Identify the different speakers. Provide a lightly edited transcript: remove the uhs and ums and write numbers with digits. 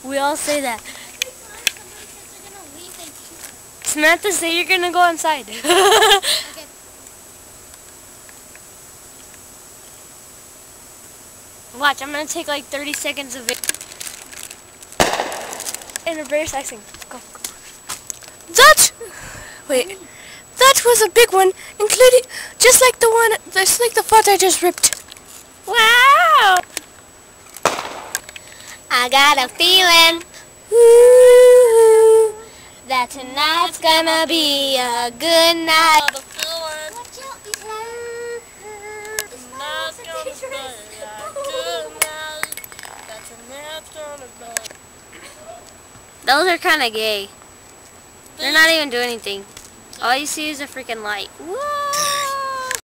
Speaker 1: We all say that. Samantha, say you're gonna go inside.
Speaker 2: Okay.
Speaker 1: Watch, I'm gonna take like 30 seconds of it. And reverse Xing. Go.
Speaker 3: That! Wait. That was a big one, including just like the part I just ripped.
Speaker 1: Wow! I got a feeling that tonight's gonna be a good night.
Speaker 2: Watch out, these
Speaker 1: Those are kind of gay. They're not even doing anything. All you see is a freaking light. Whoa!